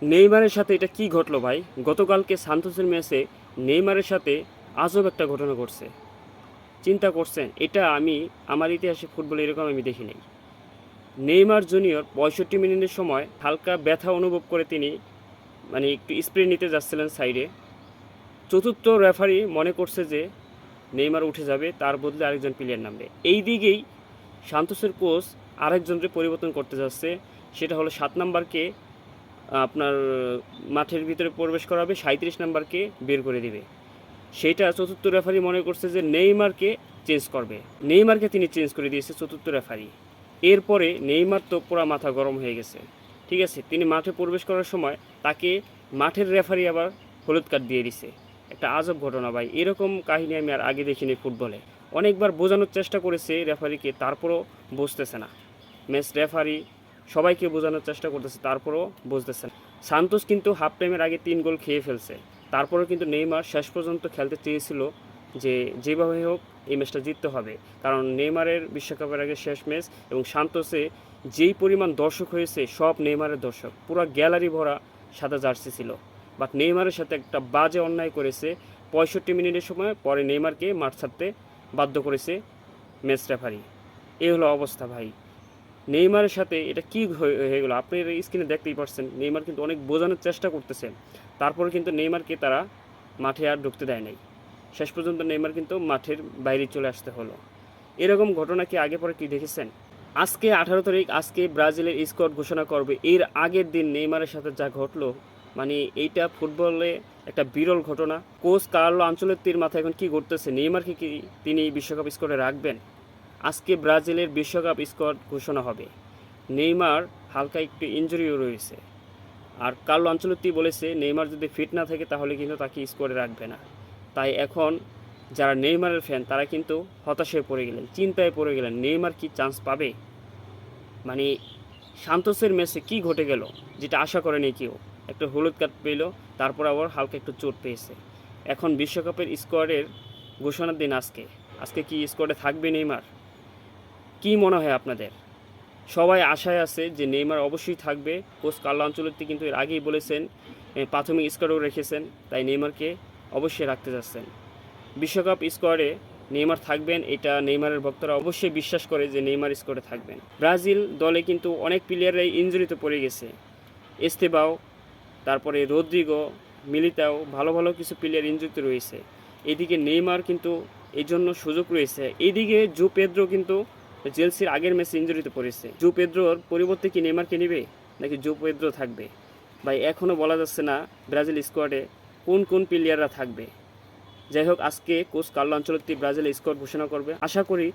নেইমারের সাথে এটা কি ঘটলো ভাই? গতকালকে সান্তোসের ম্যাচে নেইমারের সাথে আজব একটা ঘটনা ঘটছে। চিন্তা করছেন? এটা আমি আমার ইতিহাসে ফুটবলে এরকম আমি দেখি নাই। নেইমার জুনিয়র ৬৫ মিনিটের সময় হালকা ব্যথা অনুভব করে তিনি একটু স্প্রে নিতে যাচ্ছিলেন সাইডে। চতুর্থ রেফারি মনে করছে যে নেইমার উঠে যাবে, তার বদলে আরেকজন প্লেয়ার নামবে। এই দিকেই সান্তোসের কোচ আরেকজনকে পরিবর্তন করতে যাচ্ছে, সেটা হলো ৭ নাম্বারকে আপনার মাঠের ভিতরে প্রবেশ করাবে, ৩৭ নাম্বারকে বের করে দিবে। সেইটা চতুর্থ রেফারি মনে করছে যে নেইমারকে চেঞ্জ করবে, নেইমারকে তিনি চেঞ্জ করে দিয়েছে চতুর্থ রেফারি। এরপরে নেইমার তো পুরো মাথা গরম হয়ে গেছে। ঠিক আছে, তিনি মাঠে প্রবেশ করার সময় তাকে মাঠের রেফারি আবার হলুদ কার্ড দিয়ে দিছে। একটা আজব ঘটনা ভাই, এরকম কাহিনী আমি আর আগে দেখিনি ফুটবলে। অনেকবার বোঝানোর চেষ্টা করেছে রেফারিকে, তারপরও বুঝতেছে না। ম্যাচ রেফারি সবাইকে বোঝানোর চেষ্টা করতেছে, তারপরও বুঝতেছে না। সান্তোস কিন্তু হাফ টাইমের আগে 3 গোল খেয়ে ফেলছে, তারপরেও কিন্তু নেইমার শেষ পর্যন্ত খেলতে চেয়েছিল যে যেভাবে হোক এই ম্যাচটা জিততে হবে। কারণ নেইমারের বিশ্বকাপের আগে শেষ ম্যাচ, এবং সান্তোসে যেই পরিমাণ দর্শক হয়েছে সব নেইমারের দর্শক, পুরো গ্যালারি ভরা সাদা জার্সি ছিল। বাট নেইমারের সাথে একটা বাজে অন্যায় করেছে ৬৫ মিনিটের সময়, পরে নেইমারকে মাঠ ছাড়তে বাধ্য করেছে ম্যাচ রেফারি। এই হলো অবস্থা ভাই। নেইমারের সাথে এটা কি হয়ে গেলো? আপনি স্ক্রিনে দেখতেই পাচ্ছেন, নেইমার কিন্তু অনেক বোঝানোর চেষ্টা করতেছে, তারপরে কিন্তু নেইমারকে তারা মাঠে আর ঢুকতে দেয় নাই। শেষ পর্যন্ত নেইমার কিন্তু মাঠের বাইরে চলে আসতে হলো। এরকম ঘটনা কি আগে পরে কি দেখেছেন? আজকে 18 তারিখ, আজকে ব্রাজিলের স্কোয়াড ঘোষণা করবে। এর আগের দিন নেইমারের সাথে যা ঘটলো, এইটা ফুটবলে একটা বিরল ঘটনা। কোচ কার্লো আনচেলত্তির মাথায় এখন কি ঘটতেছে? নেইমারকে কি তিনি বিশ্বকাপ স্কোয়াডে রাখবেন? আজকে ব্রাজিলের বিশ্বকাপ স্কোয়াড ঘোষণা হবে। নেইমার হালকা একটু ইনজুরিও রয়েছে, আর কার্লো আনচেলত্তি বলেছে নেইমার যদি ফিট না থাকে তাহলে কিন্তু তাকে স্কোয়াডে রাখবে না। তাই এখন যারা নেইমারের ফ্যান তারা কিন্তু হতাশায় পড়ে গেলেন, চিন্তায় পড়ে গেলেন, নেইমার কি চান্স পাবে? মানে সান্তোসের ম্যাচে কি ঘটে গেল যেটা আশা করেনি কেউ? একটা হলুদ কার্ড পেল, তারপর আবার হালকা একটু চোট পেয়েছে। এখন বিশ্বকাপের স্কোয়াডের ঘোষণার দিন আজকে। আজকে কি স্কোয়াডে থাকবে নেইমার? কি মনে হয় আপনাদের? সবাই আশায় আছে যে নেইমার অবশ্যই থাকবে। কোচ কার্লো আনচেলত্তি কিন্তু এর আগেই বলেছেন, প্রাথমিক স্কোয়াডেও রেখেছেন, তাই নেইমারকে অবশ্যই রাখতে যাচ্ছেন। বিশ্বকাপ স্কোয়াডে নেইমার থাকবেন, এটা নেইমারের ভক্তরা অবশ্যই বিশ্বাস করে যে নেইমার স্কোয়াডে থাকবেন। ব্রাজিল দলে কিন্তু অনেক প্লেয়াররাই ইনজুরিতে পড়ে গেছে। এস্তেবাও, তারপরে রদ্রিগো, মিলিতাও, ভালো ভালো কিছু প্লেয়ার ইনজুরিতে রয়েছে। এদিকে নেইমার কিন্তু এই জন্য সুযোগ রয়েছে। এইদিকে জো পেদ্রো কিন্তু চেলসির আগের ম্যাচে ইনজুরিতে পড়েছে। জো পেদ্রোর পরিবর্তে কি নেইমারকে নেবে, নাকি জো পেদ্রো থাকবে? ভাই এখনও বলা যাচ্ছে না ব্রাজিল স্কোয়াডে কোন কোন প্লেয়াররা থাকবে। যাই হোক, আজকে কোচ কার্লো আনচেলত্তি ব্রাজিলের স্কোয়াড ঘোষণা করবে। আশা করি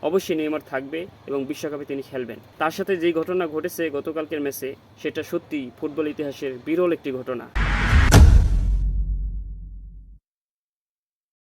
অবশ্যই নেইমার থাকবে এবং বিশ্বকাপে তিনি খেলবেন। তার সাথে যেই ঘটনা ঘটেছে গতকালকের ম্যাচে, সেটা সত্যিই ফুটবল ইতিহাসের বিরল একটি ঘটনা।